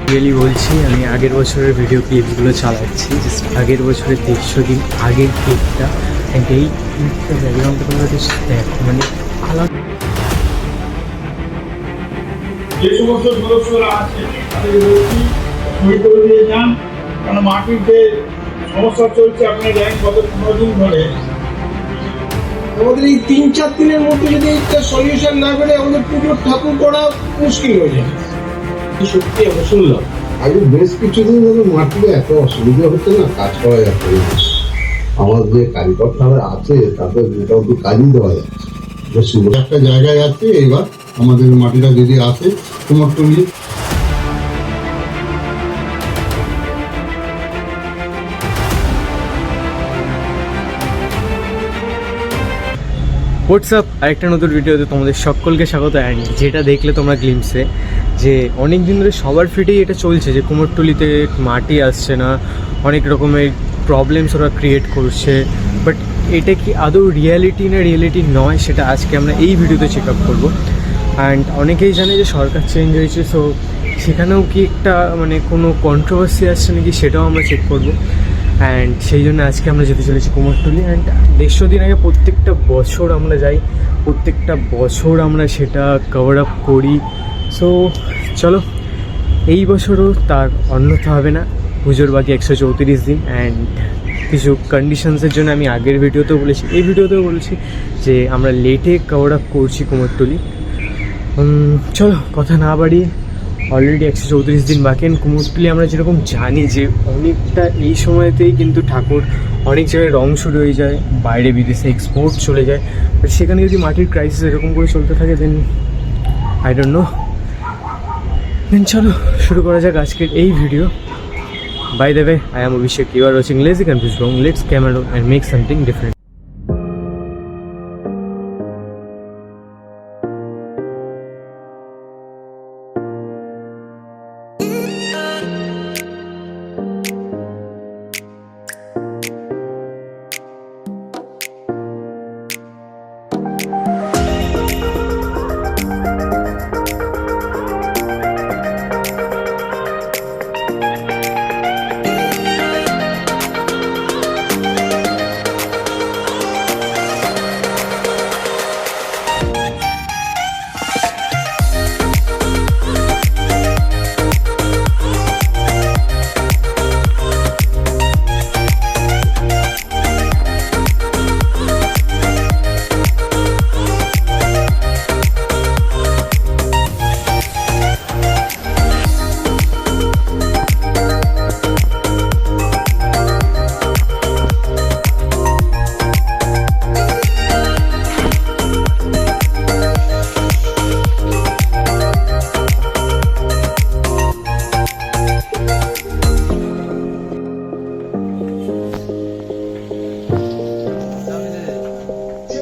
Really বলছি, আমি আগের বছরের ভিডিও ক্লিপসগুলো চালাচ্ছি, জাস্ট আগের বছরের 150 দিন আগের ক্লিপটা। অ্যান্ড এই ক্লিপটা ব্যাকগ্রাউন্ডটা তোমরা জাস্ট দেখো, মানে আলাদা। যে সমস্ত সদস্যরা আছে তাদের বলছি সই করে দিয়ে যান, কারণ মাটির যে সমস্যা চলছে আপনার জানেন গত 15 দিন ধরে। আমাদের এই 3-4 দিনের মধ্যে যদি একটা সলিউশন না করে আমাদের পুজোর ঠাকুর করা মুশকিল হয়ে যায়। সত্যি আমরা শুনলাম আগে বেশ কিছুদিন ধরে মাটিতে এত অসুবিধা হচ্ছে না, কাজ করা যাচ্ছে না। আমার যে কারিগররা আছে তাদের মোটামুটি কাজই দেওয়া যাচ্ছে। যে সুন্দর একটা জায়গায় আছে, এবার আমাদের মাটিটা যদি আসে কুমোরটুলি। হোয়াটসঅ্যাপ, আরেকটা নতুন ভিডিওতে তোমাদের সকলকে স্বাগত। অ্যান্ড যেটা দেখলে তোমরা গ্লিমসে, যে অনেক দিন ধরে সবার ফিটেই এটা চলছে যে কুমোরটুলিতে মাটি আসছে না, অনেক রকমের প্রবলেমস ওরা ক্রিয়েট করছে। বাট এটা কি আদৌ রিয়ালিটি না রিয়ালিটি নয়, সেটা আজকে আমরা এই ভিডিওতে চেক আপ করবো। অ্যান্ড অনেকেই জানে যে সরকার চেঞ্জ হয়েছে, সো সেখানেও কি একটা মানে কোনো কন্ট্রোভার্সি আসছে নাকি সেটাও আমরা চেক করবো। অ্যান্ড সেই জন্য আজকে আমরা যেতে চলেছি কুমোরটুলি। অ্যান্ড 150 দিন আগে প্রত্যেকটা বছর আমরা যাই, প্রত্যেকটা বছর আমরা সেটা কভার আপ করি। সো চলো, এই বছরও তার অন্যথা হবে না। পুজোর বাকি 134 দিন। অ্যান্ড কিছু কন্ডিশনসের জন্য আমি আগের ভিডিওতেও বলেছি, এই ভিডিওতেও বলেছি যে আমরা লেটে কভার আপ করছি কুমোরটুলি। চলো কথা না বাড়িয়ে, অলরেডি 134 দিন বাকি। কুমোরটুলি আমরা যেরকম জানি যে অনেকটা এই সময়তেই কিন্তু ঠাকুর অনেক জায়গায় রং শুরু হয়ে যায়, বাইরে বিদেশে এক্সপোর্ট চলে যায়। বাট সেখানে যদি মাটির ক্রাইসিস এরকম করে চলতে থাকে, then I don't know. Then চলো শুরু করা যাক আজকের এই video. By the way, I am Abhishek, you are watching lazy confuse wrong. Let's camera and make something different.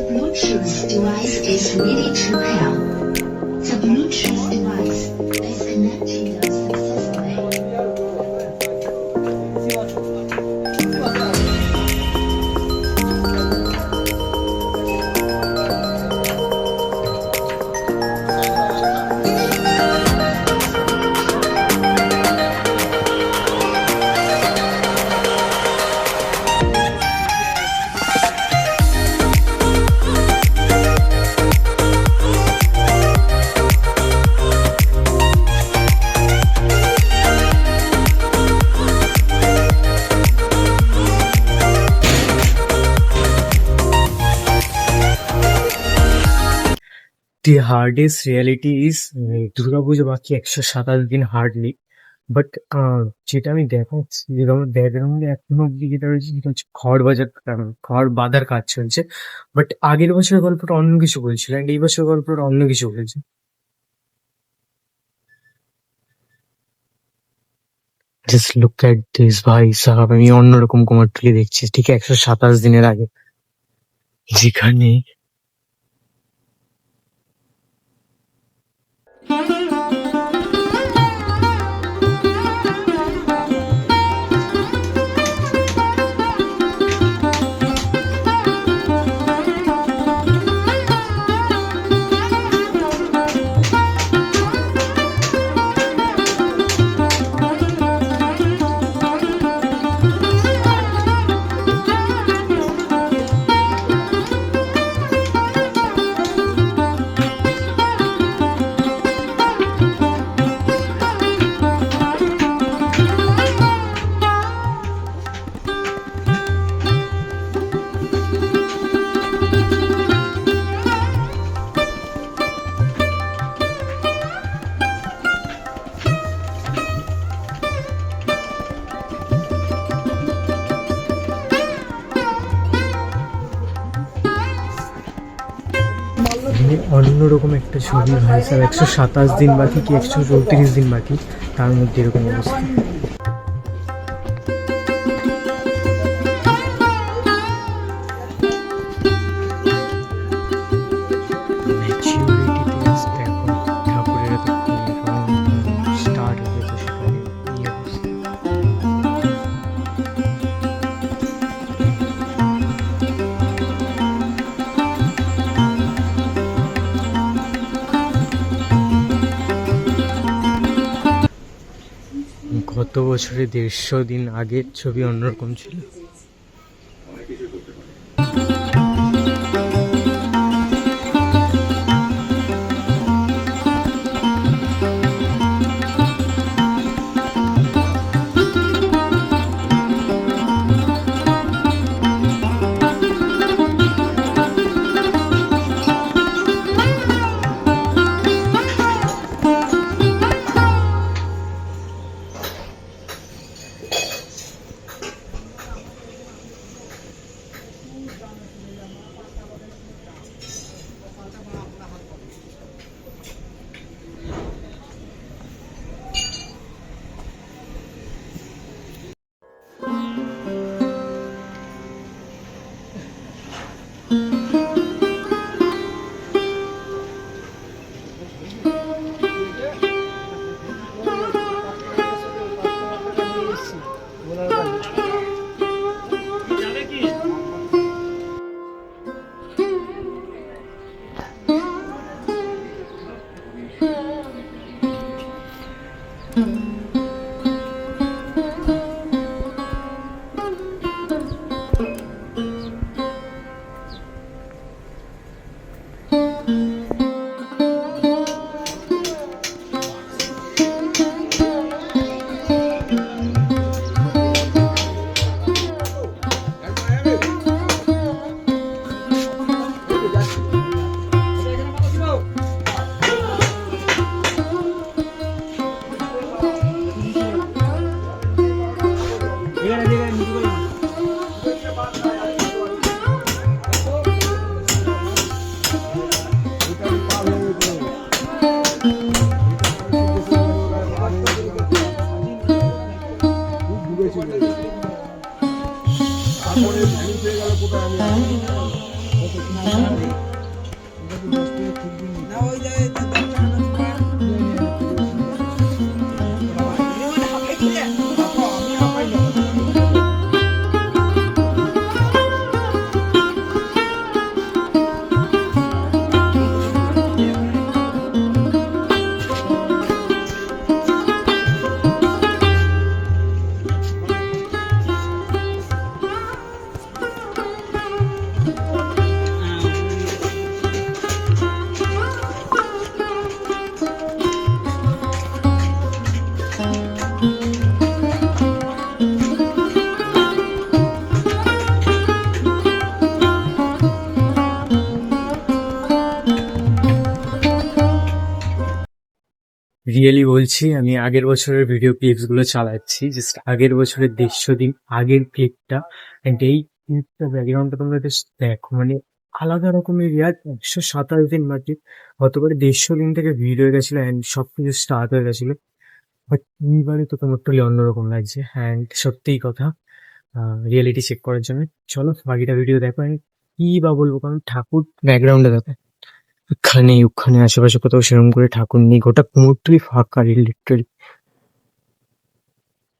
Bluetooth device is ready to pair. The Bluetooth device is connected successfully. The hardest reality is Durga Puja বাকি 127 দিন hardly. But যেটা আমি দেখাচ্ছি, যেটা আমার ব্যাকগ্রাউন্ডে এখনো অব্দি যেটা রয়েছে সেটা হচ্ছে খড় বাঁধার কাজ চলছে। বাট আগের বছরের গল্পটা অন্য কিছু বলছিল, অ্যান্ড এই বছরের গল্পটা অন্য কিছু বলছে। জাস্ট লুক অ্যাট দিস ভাই সাহাব, আমি অন্যরকম কুমোরটুলি দেখছি ঠিক 127 দিনের আগে, যেখানে মানে অন্যরকম একটা ছবি ভাই স্যার, 127 দিন বাকি কি 134 দিন বাকি, তার মধ্যে এরকম অবস্থা। ম্যাচিউরিটি টেস্ট দেখো, ঠাকুরের এত স্টার্ট হয়ে গেছে সেখানে এই অবস্থা। গত বছরে 150 দিন আগের ছবি অন্যরকম ছিল। রিয়েলি বলছি, আমি আগের বছরের ভিডিও ক্লিপসগুলো চালাচ্ছি, জাস্ট আগের বছরের 150 দিন আগের ক্লিপটা, অ্যান্ড এই ক্লিপটা ব্যাকগ্রাউন্ডটা তোমরা জাস্ট দেখো, মানে আলাদা রকমের রিয়াজ। 127 দিন বাকি, গতবারে 150 দিন থেকে ভিড় হয়ে গেছিলো অ্যান্ড সব কিছু স্টার্ট হয়ে গেছিলো, বাট এইবারে তো তোমার টোটালি অন্যরকম লাগছে। অ্যান্ড সত্যিই কথা, রিয়েলিটি চেক করার জন্য চলো বাকিটা ভিডিও দেখো। আমি কি বা বলবো, কারণ ঠাকুর ব্যাকগ্রাউন্ডে দেখো, ওখানে ওখানে আশেপাশে কোথাও সেরকম করে ঠাকুর নেই, গোটা কুমোরটুলি ফাঁকা লিটারালি।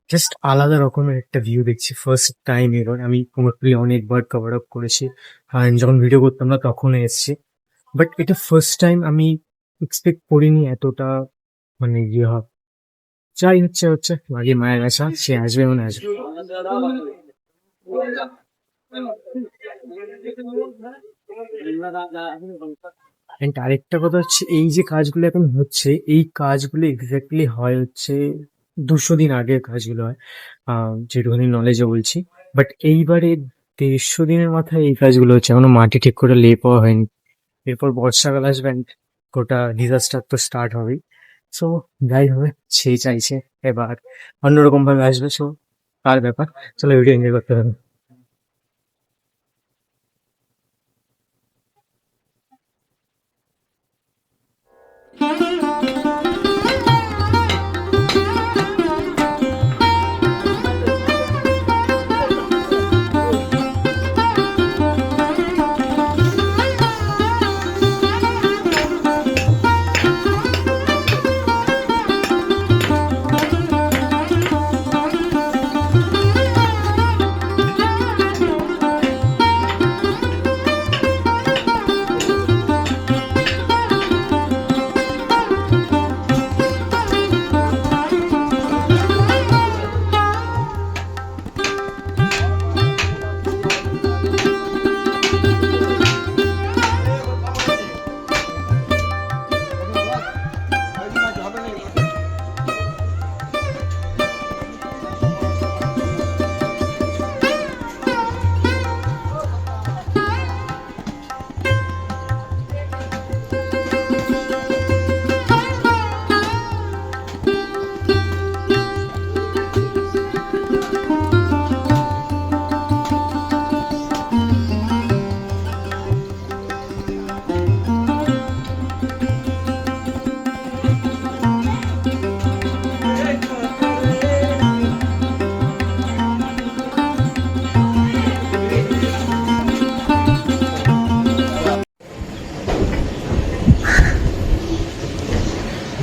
জাস্ট আলাদা রকমের একটা ভিউ দেখছি ফার্স্ট টাইম এবার। আমি কুমোরটুলি অনেকবার কভার আপ করেছি, আর যখন ভিডিও করতাম না তখন এসেছি, বাট এটা ফার্স্ট টাইম। আমি এক্সপেক্ট করিনি এতটা মানে ইয়ে হবে। যাই হচ্ছে হচ্ছে, বাকি মায়ের আশা, সে আসবে মানে আসবে। অ্যান্ড আরেকটা কথা হচ্ছে, এই যে কাজগুলো এখন হচ্ছে, এই কাজগুলো এক্স্যাক্টলি হয় হচ্ছে 200 দিন আগের কাজগুলো হয়, যেটুখানি নলেজে বলছি। বাট এইবারে 150 দিনের মাথায় এই কাজগুলো হচ্ছে, এখনো মাটি ঠিক করে লেপ পাওয়া হয়নি। এরপর বর্ষাকাল আসবে and গোটা ডিজাস্টার তো স্টার্ট হবেই। সো যাই হবে, সেই চাইছে এবার অন্যরকম ভাবে আসবে। সো তার ব্যাপার, চলো ভিডিও এনজয় করতে হবে।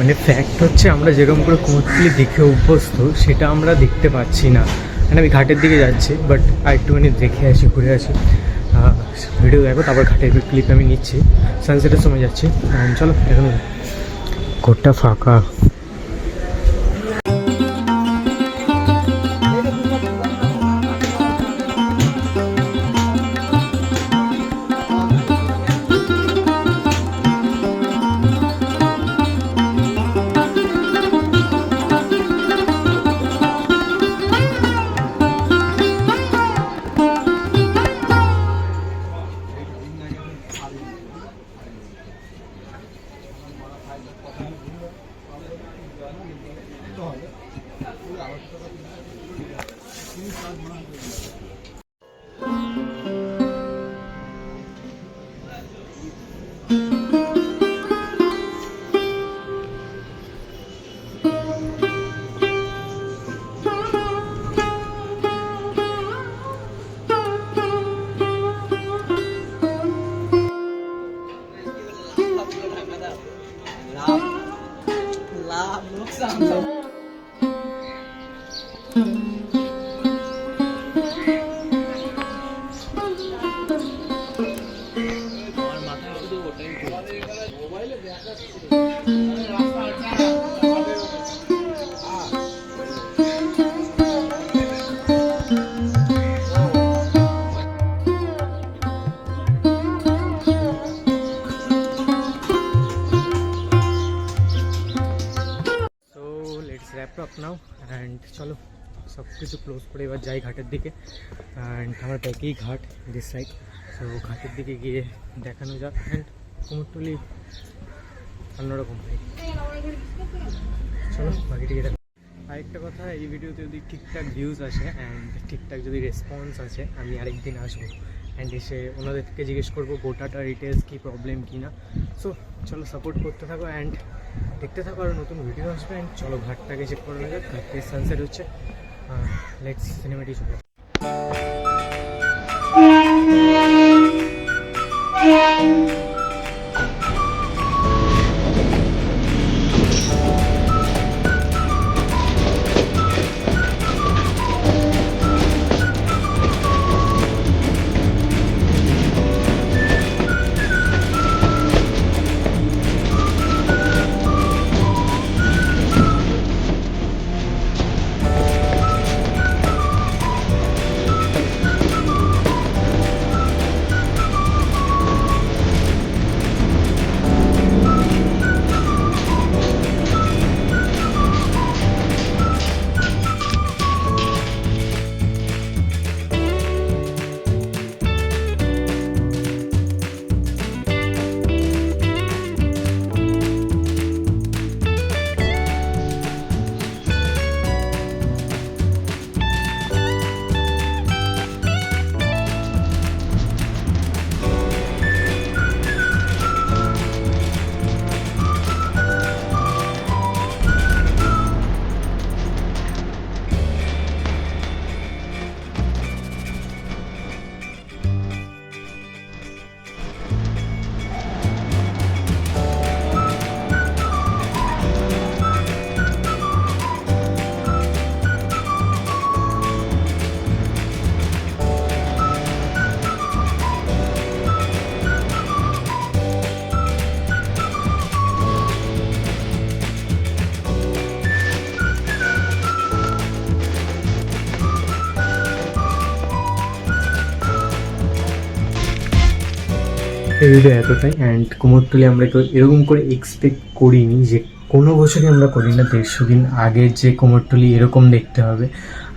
মানে ফ্যাক্ট হচ্ছে আমরা যেরকম করে কুমোরটুলি দেখে অভ্যস্ত সেটা আমরা দেখতে পাচ্ছি না। মানে আমি ঘাটের দিকে যাচ্ছি, বাট আর একটুখানি দেখে আসি, ঘুরে আসি। ভিডিও দেখো, তারপর ঘাটের ক্লিপ আমি নিচ্ছি। সানসেটের সময় যাচ্ছি। চলো, এখন ঘরটা ফাঁকা। র্যাপ আপ নাও অ্যান্ড চলো সব কিছু ক্লোজ করে এবার যাই ঘাটের দিকে। অ্যান্ড আমার ব্যাকেই ঘাট, দিস সাইড। সো ঘাটের দিকে গিয়ে দেখানো যাক। অ্যান্ড কুমোরটুলি অন্যরকম হয়। চলো বাকিটিকে দেখো। আরেকটা কথা, এই ভিডিওতে যদি ঠিকঠাক ভিউজ আসে অ্যান্ড ঠিকঠাক যদি রেসপন্স আসে, আমি আরেকদিন আসবো অ্যান্ড এসে ওনাদেরকে জিজ্ঞেস করবো গোটাটা ডিটেলস কী প্রবলেম কী না। সো চলো সাপোর্ট করতে থাকো অ্যান্ড দেখতে থাকো, আরও নতুন ভিডিও আসবে। অ্যান্ড চলো ঘাটটাকে চেক করে নেওয়া যাক। ঘাটে সানসেট হচ্ছে, লেটস সিনেমেটিক শুট। এই ভিডিও এতটাই। অ্যান্ড কুমোরটুলি আমরা কেউ এরকম করে এক্সপেক্ট করিনি, যে কোনো বছরই আমরা করি না 150 দিন আগে যে কুমোরটুলি এরকম দেখতে হবে,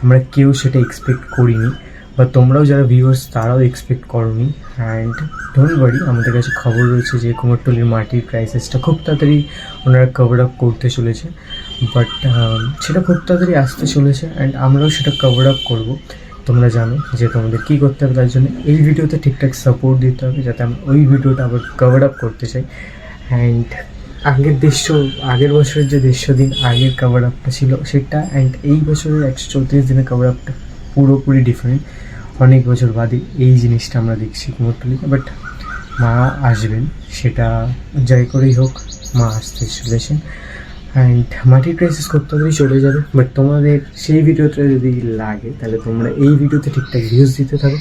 আমরা কেউ সেটা এক্সপেক্ট করিনি। বা তোমরাও যারা ভিউয়ার্স তারাও এক্সপেক্ট করোনি। অ্যান্ড ডোন্ট ওয়ারি, আমাদের কাছে খবর রয়েছে যে কুমোরটুলির মাটির ক্রাইসিসটা খুব তাড়াতাড়ি ওনারা কভার আপ করতে চলেছে। বাট সেটা খুব তাড়াতাড়ি আসতে চলেছে অ্যান্ড আমরাও সেটা কভার আপ করবো। তোমরা জানো যে তোমাদের কী করতে হবে, তার জন্য এই ভিডিওতে ঠিকঠাক সাপোর্ট দিতে হবে যাতে আমরা ওই ভিডিওটা আবার কভার আপ করতে চাই। অ্যান্ড আগের বছরের যে 150 দিন আগের কভার আপটা ছিল সেটা, অ্যান্ড এই বছরের 134 দিনের কভার আপটা পুরোপুরি ডিফারেন্ট। অনেক বছর বাদে এই জিনিসটা আমরা দেখছি কুমোরটুলিতে। বাট মা আসবেন, সেটা যাই করেই হোক মা আসতে চলেছেন। অ্যান্ড মাটির ক্রাইসিস করতে তাড়াতাড়ি চলে যাবে, বাট তোমাদের সেই ভিডিওটা যদি লাগে তাহলে তোমরা এই ভিডিওতে ঠিকঠাক ভিউজ দিতে থাকো।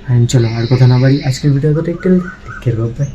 অ্যান্ড চলো আর কথা না বাড়ি, আজকের ভিডিওটা টেক কেয়ার, বাই।